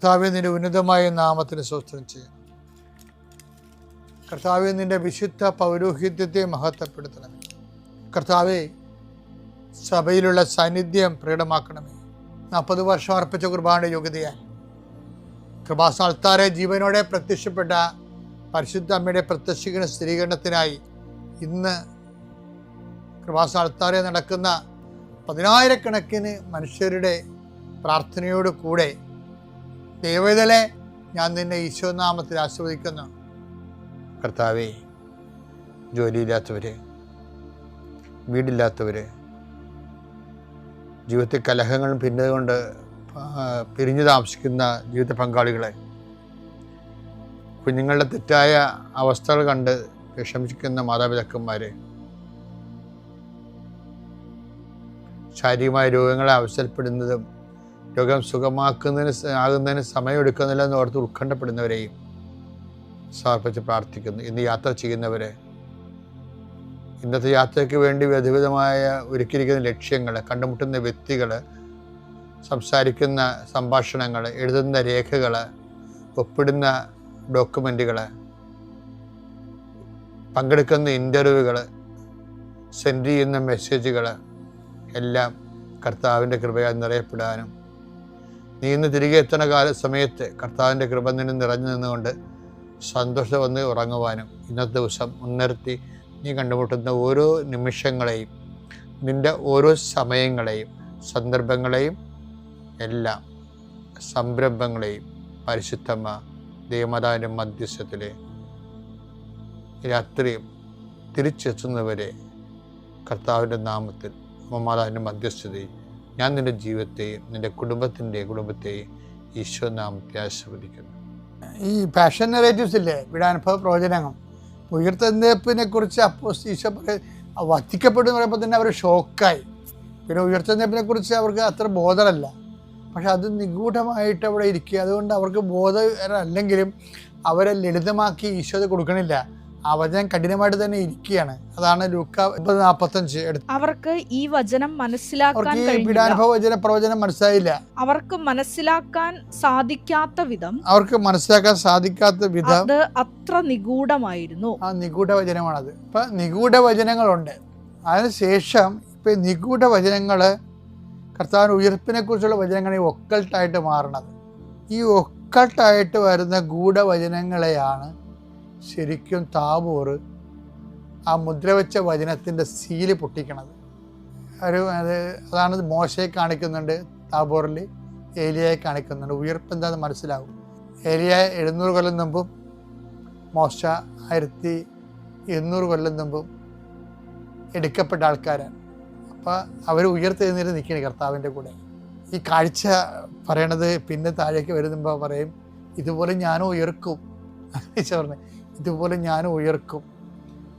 കർത്താവേ, നിന്റെ ഉന്നതമായ നാമത്തിന് സ്തോത്രം ചെയ്യുന്നു. കർത്താവേ, നിന്റെ വിശുദ്ധ പൗരോഹിത്യത്തെ മഹത്വപ്പെടുത്തണമേ. കർത്താവേ, സഭയിലുള്ള സാന്നിധ്യം പ്രകടമാക്കണമേ. 40 വർഷം അർപ്പിച്ച കുർബാനയുടെ യോഗ്യതയാൽ കൃപാസ്ഥാനത്താരെ ജീവനോടെ പ്രത്യക്ഷപ്പെട്ട പരിശുദ്ധ അമ്മയുടെ പ്രത്യക്ഷീകരണ സ്ഥിരീകരണത്തിനായി ഇന്ന് കൃപാസ്ഥാനത്താരെ നടക്കുന്ന 10,000-കണക്കിന് മനുഷ്യരുടെ പ്രാർത്ഥനയോട് കൂടെ ദൈവവേദനെ ഞാൻ നിന്നെ ഈശോനാമത്തിൽ ആസ്വദിക്കുന്നു. കർത്താവേ, ജോലിയില്ലാത്തവര്, വീടില്ലാത്തവര്, ജീവിതത്തിൽ കലഹങ്ങളും ഭിന്നതകൊണ്ട് പിരിഞ്ഞു താമസിക്കുന്ന ജീവിത പങ്കാളികളെ, കുഞ്ഞുങ്ങളുടെ തെറ്റായ അവസ്ഥകൾ കണ്ട് വിഷമിക്കുന്ന മാതാപിതാക്കന്മാരെ, ശാരീരികമായ രോഗങ്ങളെ അവസരപ്പെടുന്നതും രോഗം ആകുന്നതിന് സമയമെടുക്കുന്നില്ല എന്ന് ഓർത്ത് ഉത്കണ്ഠപ്പെടുന്നവരെയും സമർപ്പിച്ച് പ്രാർത്ഥിക്കുന്നു. ഇന്ന് യാത്ര ചെയ്യുന്നവരെ, ഇന്നത്തെ യാത്രയ്ക്ക് വേണ്ടി വിവിധമായ ഒരുക്കിയിരിക്കുന്ന ലക്ഷ്യങ്ങൾ, കണ്ടുമുട്ടുന്ന വ്യക്തികൾ, സംസാരിക്കുന്ന സംഭാഷണങ്ങൾ, എഴുതുന്ന രേഖകൾ, ഒപ്പിടുന്ന ഡോക്യുമെൻറ്റുകൾ, പങ്കെടുക്കുന്ന ഇൻ്റർവ്യൂകൾ, സെൻഡ് ചെയ്യുന്ന മെസ്സേജുകൾ എല്ലാം കർത്താവിൻ്റെ കൃപയാൽ നിറയപ്പെടാനും നീ ഇന്ന് തിരികെ എത്തുന്ന സമയത്ത് കർത്താവിൻ്റെ കൃപ നിന്നെ നിറഞ്ഞു നിന്നുകൊണ്ട് സന്തോഷം വന്ന് ഉറങ്ങുവാനും ഇന്നത്തെ ദിവസം മുൻനിർത്തി നീ കണ്ടുമുട്ടുന്ന ഓരോ നിമിഷങ്ങളെയും, നിൻ്റെ ഓരോ സമയങ്ങളെയും, സന്ദർഭങ്ങളെയും, എല്ലാം സംരംഭങ്ങളെയും പരിശുദ്ധമ്മ ദൈവമാതാവിൻ്റെ മധ്യസ്ഥത്തിൽ രാത്രിയും തിരിച്ചെത്തുന്നവരെ കർത്താവിൻ്റെ നാമത്തിൽ മാതാവിൻ്റെ മധ്യസ്ഥതയും ഞാൻ നിൻ്റെ ജീവിതത്തെയും നിൻ്റെ കുടുംബത്തെയും ഈശോ നാമത്തെ ആശീർവദിക്കുന്നു. ഈ പാഷൻ നെറേറ്റീവ്സ് ഇല്ലേ, പീഡാനുഭവ പ്രവചനങ്ങൾ, ഉയർത്തെഴുന്നേൽപ്പിനെ കുറിച്ച് ഈശോ വധിക്കപ്പെടുമെന്ന് പറയുമ്പോൾ തന്നെ അവർ ഷോക്കായി. പിന്നെ ഉയർത്തെഴുന്നേൽപ്പിനെ കുറിച്ച് അവർക്ക് അത്ര ബോധമല്ല, പക്ഷെ അത് നിഗൂഢമായിട്ട് അവിടെ ഇരിക്കുക. അതുകൊണ്ട് അവർക്ക് ബോധമല്ലെങ്കിലും അവരെ ലളിതമാക്കി ഈശോ അത് കൊടുക്കണില്ല. ആ വചനം കഠിനമായിട്ട് തന്നെ ഇരിക്കുകയാണ്. അതാണ് ലൂക്ക 9:45. അവർക്ക് ഈ വചനം മനസ്സിലാക്കാൻ പീഡാനുഭവ പ്രവചനം മനസ്സിലായില്ല. അവർക്ക് മനസ്സിലാക്കാൻ സാധിക്കാത്ത വിധം അത് അത്ര നിഗൂഢമായിരുന്നു. ആ നിഗൂഢ വചനമാണത്. ഇപ്പൊ നിഗൂഢ വചനങ്ങളുണ്ട്. അതിനുശേഷം ഇപ്പൊ നിഗൂഢ വചനങ്ങള് കർത്താവിന്റെ ഉയർപ്പിനെ കുറിച്ചുള്ള വചനങ്ങൾ ഈ ഒക്കൾട്ടായിട്ട് മാറണത്. ഈ ഒക്കൾട്ടായിട്ട് വരുന്ന ഗൂഢവചനങ്ങളെയാണ് ശരിക്കും താബോർ ആ മുദ്രവെച്ച വചനത്തിൻ്റെ സീല് പൊട്ടിക്കണത്. അതാണ് മോശയെ കാണിക്കുന്നുണ്ട്, താബോറിൽ ഏലിയയെ കാണിക്കുന്നുണ്ട്. ഉയർപ്പ് എന്താണെന്ന് മനസ്സിലാവും. ഏലിയ 700 കൊല്ലം മുമ്പും മോശ 1800 കൊല്ലം മുമ്പും എടുക്കപ്പെട്ട ആൾക്കാരാണ്. അപ്പോൾ അവർ ഉയർത്തെഴുന്നേറ്റ് നിൽക്കുകയാണ് കർത്താവിൻ്റെ കൂടെ. ഈ കാഴ്ച പറയണത് പിന്നെ താഴേക്ക് വരുമ്പോൾ പറയും, ഇതുപോലെ ഞാനും ഉയർക്കും. പറഞ്ഞു, ഇതുപോലെ ഞാനും ഉയർക്കും,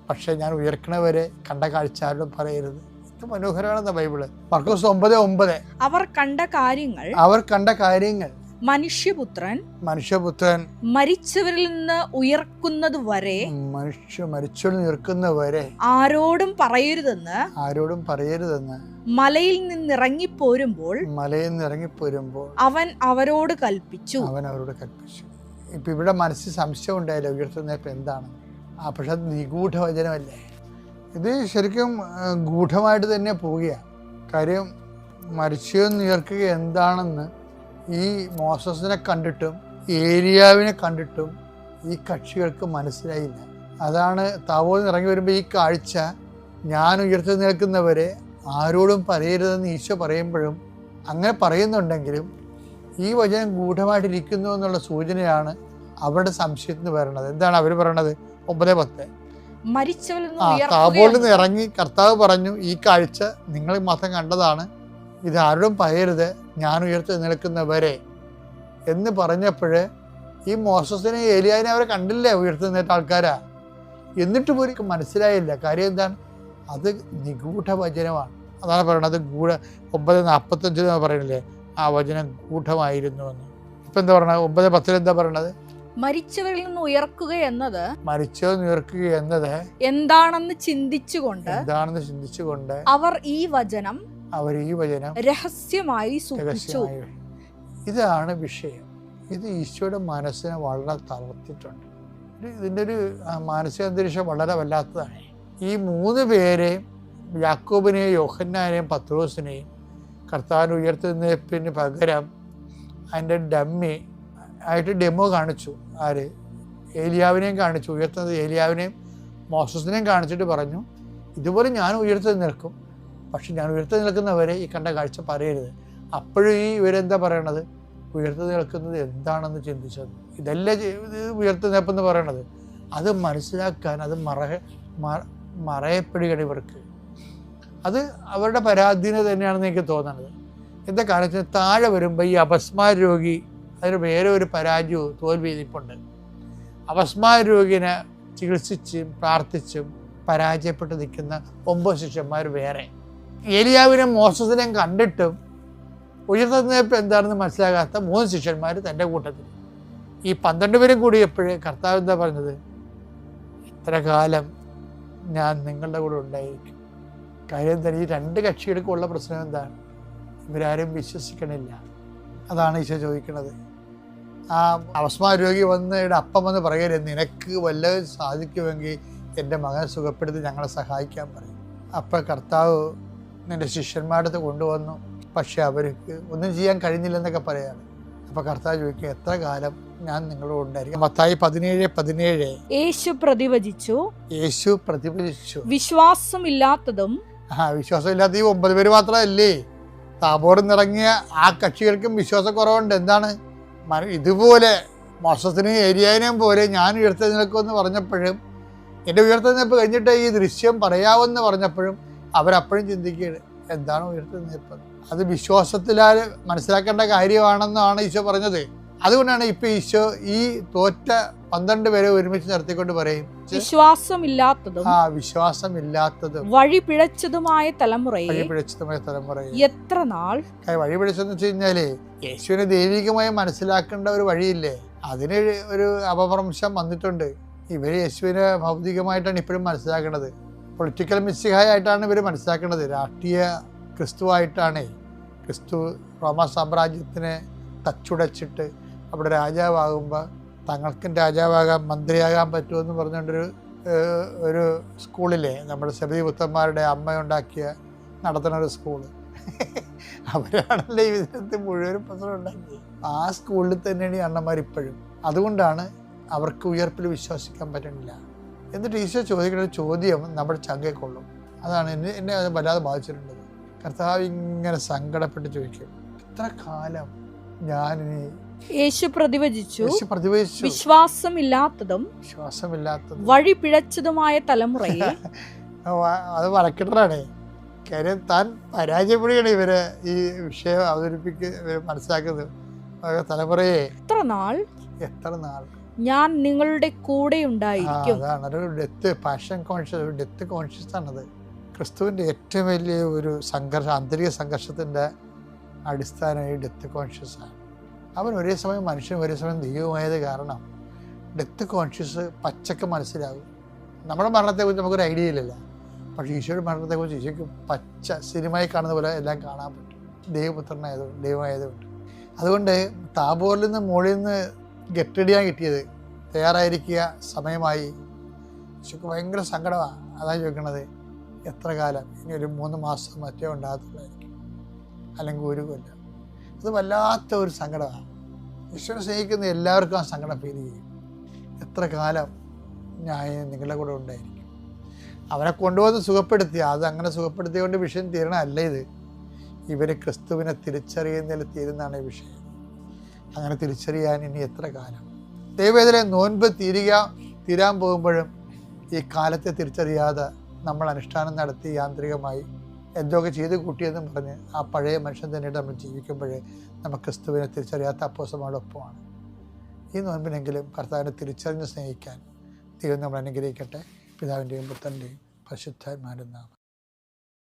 പക്ഷെ ഞാൻ ഉയർക്കണവരെ കണ്ട കാഴ്ച ആരോടും പറയരുത്. ഇത് മനോഹരമാണെന്ന ബൈബിള്. മർക്കോസ് 9:9. അവർ കണ്ട കാര്യങ്ങൾ മനുഷ്യപുത്രൻ മരിച്ചവരിൽ നിന്ന് ഉയർക്കുന്നത് വരെ ആരോടും പറയരുതെന്ന് മലയിൽ നിന്നിറങ്ങിപ്പോരുമ്പോൾ അവൻ അവരോട് കൽപ്പിച്ചു. ഇപ്പം ഇവിടെ മനസ്സിൽ സംശയം ഉണ്ടായില്ല ഉയർത്തെഴുന്നേൽപ്പ് എന്താണ്. പക്ഷെ അത് നിഗൂഢവചനമല്ലേ. ഇത് ശരിക്കും ഗൂഢമായിട്ട് തന്നെ പോവുകയാണ്. കാര്യം മരിച്ചെന്ന് ഉയർക്കുക എന്താണെന്ന് ഈ മോസസിനെ കണ്ടിട്ടും ഏലിയാവിനെ കണ്ടിട്ടും ഈ കക്ഷികൾക്ക് മനസ്സിലായില്ല. അതാണ് താബോറിൽ ഇറങ്ങി വരുമ്പോൾ ഈ കാഴ്ച, ഞാൻ ഉയർത്തെഴുന്നേൽക്കുന്നവരെ ആരോടും പറയരുതെന്ന് ഈശോ പറയുമ്പോഴും അങ്ങനെ പറയുന്നുണ്ടെങ്കിലും ഈ വചനം ഗൂഢമായിട്ടിരിക്കുന്നു എന്നുള്ള സൂചനയാണ് അവരുടെ സംശയത്തിന് വരണത്. എന്താണ് അവർ പറയണത്? 9:10. താബോറിൽ നിന്ന് ഇറങ്ങി കർത്താവ് പറഞ്ഞു, ഈ കാഴ്ച നിങ്ങൾ മാത്രം കണ്ടതാണ്, ഇത് ആരോടും പറയരുത്, ഞാൻ ഉയർത്തെഴുന്നേൽക്കുന്നവരെ എന്ന് പറഞ്ഞപ്പോഴേ ഈ മോസസിനെ ഏലിയാവിനെ അവരെ കണ്ടില്ലേ ഉയർത്തെഴുന്നേറ്റ ആൾക്കാരാ. എന്നിട്ട് പോലും മനസ്സിലായില്ല. കാര്യം എന്താണ്? അത് നിഗൂഢ വചനമാണ്. അതാണ് പറയണത്. 9:45 പറയണില്ലേ, ആ വചനം ഗൂഢമായിരുന്നു എന്ന്. ഇപ്പൊ എന്താ പറയണത്? 9:10 എന്താ പറയണത്? മരിച്ചവരിൽ നിന്ന് ഉയർക്കുക എന്നത് എന്താണെന്ന് ചിന്തിച്ചുകൊണ്ട് അവർ ഈ വചനം രഹസ്യമായി സൂക്ഷിച്ചു. ഇതാണ് വിഷയം. ഇത് ഈശോയുടെ മനസ്സിനെ വളരെ തളർത്തിയിട്ടുണ്ട്. ഇതിൻ്റെ ഒരു മാനസിക അന്തരീക്ഷം വളരെ വല്ലാത്തതാണ്. ഈ 3 പേരെയും, യാക്കോബിനെയും യോഹന്നാനെയും പത്രോസിനെയും കർത്താവിന് ഉയർത്തുന്നതിന് പകരം അതിൻ്റെ ഡമ്മി ആയിട്ട് ഡെമോ കാണിച്ചു. ആര്? ഏലിയാവിനെയും കാണിച്ചു. ഉയർത്തുന്നത് ഏലിയാവിനെയും മോസസിനെയും കാണിച്ചിട്ട് പറഞ്ഞു, ഇതുപോലെ ഞാൻ ഉയർത്തി നിൽക്കും, പക്ഷെ ഞാൻ ഉയർത്തി നിൽക്കുന്നവരെ ഈ കണ്ട കാഴ്ച പറയരുത്. അപ്പോഴും ഈ ഇവരെന്താ പറയണത്? ഉയർത്തി നിൽക്കുന്നത് എന്താണെന്ന് ചിന്തിച്ചത്. ഇതല്ലേ ഉയർത്തി നിൽപ്പെന്ന് പറയണത്. അത് മനസ്സിലാക്കാൻ അത് മറയപ്പെടുകയാണ് ഇവർക്ക്. അത് അവരുടെ പരാധീനത തന്നെയാണെന്ന് എനിക്ക് തോന്നുന്നത്. എന്താ കാണിച്ചത്? താഴെ വരുമ്പോൾ ഈ അപസ്മാര രോഗി, അതിന് വേറെ ഒരു പരാജയവും തോൽവി നിൽപ്പുണ്ട്. അപസ്മാര രോഗിനെ ചികിത്സിച്ചും പ്രാർത്ഥിച്ചും പരാജയപ്പെട്ട് നിൽക്കുന്ന 9 ശിഷ്യന്മാർ വേറെ. ഏലിയാവിനെയും മോസസിനെയും കണ്ടിട്ടും ഉയർത്തുന്നതിപ്പ് എന്താണെന്ന് മനസ്സിലാകാത്ത 3 ശിഷ്യന്മാർ തൻ്റെ കൂട്ടത്തിൽ. ഈ 12 പേരും കൂടിയപ്പോഴേ കർത്താവ് എന്താ പറഞ്ഞത്? ഇത്ര കാലം ഞാൻ നിങ്ങളുടെ കൂടെ ഉണ്ടായിരിക്കും. കാര്യം തന്നെ ഈ 2 കക്ഷികൾക്കുള്ള പ്രശ്നം എന്താണ്? ഇവരാരും വിശ്വസിക്കണില്ല. അതാണ് ഈശോ ചോദിക്കുന്നത്. ആ അപസ്മാര രോഗി വന്ന് അപ്പം വന്ന് പറയരുത്, നിനക്ക് വല്ലതും സാധിക്കുമെങ്കിൽ എൻ്റെ മകനെ സുഖപ്പെടുത്തി ഞങ്ങളെ സഹായിക്കാൻ പറയും. അപ്പം കർത്താവ് നിൻ്റെ ശിഷ്യന്മാരുടെ അടുത്ത് കൊണ്ടുവന്നു, പക്ഷെ അവർക്ക് ഒന്നും ചെയ്യാൻ കഴിഞ്ഞില്ലെന്നൊക്കെ പറയാണ്. അപ്പം കർത്താവ് ചോദിക്കുക, എത്ര കാലം ഞാൻ നിങ്ങളോട് ഉണ്ടായിരിക്കും? മത്തായി 17:17 യേശു പ്രതിവചിച്ചു വിശ്വാസമില്ലാത്തതും വിശ്വാസമില്ലാത്ത ഈ 9 പേര് മാത്രമല്ലേ, താബോറിൽ നിന്നിറങ്ങിയ ആ കക്ഷികൾക്കും വിശ്വാസക്കുറവുണ്ട്. എന്താണ്? ഇതുപോലെ മോസസിനെയും ഏലിയാവിനെയും പോലെ ഞാൻ ഉയർത്തെഴുന്നേൽക്കുമെന്ന് പറഞ്ഞപ്പോഴും, എൻ്റെ ഉയർത്തെഴുന്നേൽപ്പ് കഴിഞ്ഞിട്ട് ഈ ദൃശ്യം പറയാമെന്ന് പറഞ്ഞപ്പോഴും അവരപ്പോഴും ചിന്തിക്കുകയാണ്, എന്താണ് ഉയർത്തെഴുന്നേൽപ്പ്? അത് വിശ്വാസത്തിലാൽ മനസ്സിലാക്കേണ്ട കാര്യമാണെന്നാണ് ഈശോ പറഞ്ഞത്. അതുകൊണ്ടാണ് ഇപ്പൊ ഈശോ ഈ തോറ്റ 12 പേരെ ഒരുമിച്ച് നിർത്തിക്കൊണ്ട് പറയും, വിശ്വാസമില്ലാത്തതും വഴി പിഴച്ചതുമായ തലമുറയെ എത്ര നാൾ. വഴി പിഴച്ചെന്ന് വെച്ച് കഴിഞ്ഞാല് യേശുവിനെ ദൈവികമായി മനസ്സിലാക്കേണ്ട ഒരു വഴിയില്ലേ, അതിന് ഒരു അപഭ്രംശം വന്നിട്ടുണ്ട്. ഇവര് യേശുവിനെ ഭൗതികമായിട്ടാണ് ഇപ്പോഴും മനസ്സിലാക്കേണ്ടത്. പൊളിറ്റിക്കൽ മിസ്സിഹായിട്ടാണ് ഇവർ മനസ്സിലാക്കേണ്ടത്. രാഷ്ട്രീയ ക്രിസ്തുവായിട്ടാണ്. ക്രിസ്തു റോമ സാമ്രാജ്യത്തിനെ തച്ചുടച്ചിട്ട് അവിടെ രാജാവാകുമ്പോൾ തങ്ങൾക്കും രാജാവാകാൻ മന്ത്രിയാകാൻ പറ്റുമെന്ന് പറഞ്ഞുകൊണ്ടൊരു സ്കൂളിലെ നമ്മുടെ സബി പുത്രന്മാരുടെ അമ്മയുണ്ടാക്കിയ നടത്തുന്ന ഒരു സ്കൂള്, അവരാണല്ലേ ഈ വിധത്തിൽ മുഴുവൻ പ്രശ്നം ഉണ്ടാക്കിയത്. ആ സ്കൂളിൽ തന്നെയാണ് ഈ അണ്ണന്മാർ ഇപ്പോഴും. അതുകൊണ്ടാണ് അവർക്ക് ഉയർപ്പിൽ വിശ്വസിക്കാൻ പറ്റുന്നില്ല. എന്നിട്ട് ഈശോ ചോദിക്കുന്ന ഒരു ചോദ്യം നമ്മുടെ ചങ്കയെ കൊള്ളും. അതാണ് എന്നെ അത് വല്ലാതെ ബാധിച്ചിട്ടുള്ളത്. കർത്താവ് ഇങ്ങനെ സങ്കടപ്പെട്ട് ചോദിക്കും, എത്ര കാലം ഞാനിനി. യേശു പ്രതിവചിച്ചു വിശ്വാസമില്ലാത്തതും വഴി പിഴച്ചതുമായ തലമുറയെ. അത് വളക്കിട്ടറാണ്. കാര്യം താൻ പരാജയപ്പെടുകയാണ് ഇവരെ ഈ വിഷയം മനസ്സിലാക്കുന്നത്. തലമുറയെ എത്ര നാൾ ഞാൻ നിങ്ങളുടെ കൂടെ ഉണ്ടായിരിക്കും. അതാണ് ഒരു ഡെത്ത് പാഷൻ കോൺഷ്യസ്, ഒരു ഡെത്ത് കോൺഷ്യസ് ആണത്. ക്രിസ്തുവിൻ്റെ ഏറ്റവും വലിയ ഒരു സംഘർഷം, ആന്തരിക സംഘർഷത്തിൻ്റെ അടിസ്ഥാനം ഈ ഡെത്ത് കോൺഷ്യസ് ആണ്. അവൻ ഒരേ സമയം മനുഷ്യനും ഒരേ സമയം ദൈവമായത് കാരണം ഡെത്ത് കോൺഷ്യസ് പച്ചക്ക് മനസ്സിലാകും. നമ്മുടെ മരണത്തെക്കുറിച്ച് നമുക്കൊരു ഐഡിയ ഇല്ലല്ല, പക്ഷേ ഈശോയുടെ മരണത്തെക്കുറിച്ച് ഈശോയ്ക്ക് പച്ച സിനിമയിൽ കാണുന്ന പോലെ എല്ലാം കാണാൻ പറ്റും, ദൈവമായതുകൊണ്ട്. അതുകൊണ്ട് താബോറിൽ നിന്ന് മുകളിൽ നിന്ന് ഗെറ്റടിയാൻ കിട്ടിയത്, തയ്യാറായിരിക്കുക, സമയമായി. ഈശോയ്ക്ക് ഭയങ്കര സങ്കടമാണ്. അതാണ് ചോദിക്കണത്, എത്ര കാലം? ഇനി ഒരു 3 മാസം മറ്റേ ഉണ്ടാകത്തുള്ളായിരിക്കും, അല്ലെങ്കിൽ 1 കൊല്ലം. അത് വല്ലാത്ത ഒരു സങ്കടമാണ്. ഈശോനെ സ്നേഹിക്കുന്ന എല്ലാവർക്കും ആ സങ്കടം ഫീൽ ചെയ്യും. എത്ര കാലം ഞാൻ നിങ്ങളുടെ കൂടെ ഉണ്ടായിരിക്കും? അവനെ കൊണ്ടുവന്ന് സുഖപ്പെടുത്തി, അത് അങ്ങനെ സുഖപ്പെടുത്തിയതുകൊണ്ട് വിഷയം തീരണമല്ല ഇത്. ഇവർ ക്രിസ്തുവിനെ തിരിച്ചറിയുന്നതിൽ തീരുന്നതാണ് ഈ വിഷയം. അങ്ങനെ തിരിച്ചറിയാൻ ഇനി എത്ര കാലം? ദൈവവേദന നോൻപ് തീരാൻ പോകുമ്പോഴും ഈ കാലത്തെ തിരിച്ചറിയാതെ നമ്മൾ അനുഷ്ഠാനം നടത്തി യാന്ത്രികമായി എന്തൊക്കെ ചെയ്ത് കൂട്ടിയെന്നും പറഞ്ഞ് ആ പഴയ മനുഷ്യൻ തന്നെയായിട്ട് നമ്മൾ ജീവിക്കുമ്പോഴേ നമുക്ക് ക്രിസ്തുവിനെ തിരിച്ചറിയാത്ത അപ്പോസ്തലന്മാരോടൊപ്പമാണ്. ഈ നോൻപിനെങ്കിലും കർത്താവിനെ തിരിച്ചറിഞ്ഞ് സ്നേഹിക്കാൻ ദൈവം നമ്മൾ അനുഗ്രഹിക്കട്ടെ. പിതാവിൻ്റെയും പുത്രൻ്റെയും പരിശുദ്ധാത്മാവിൻ്റെയും നാമത്തിൽ.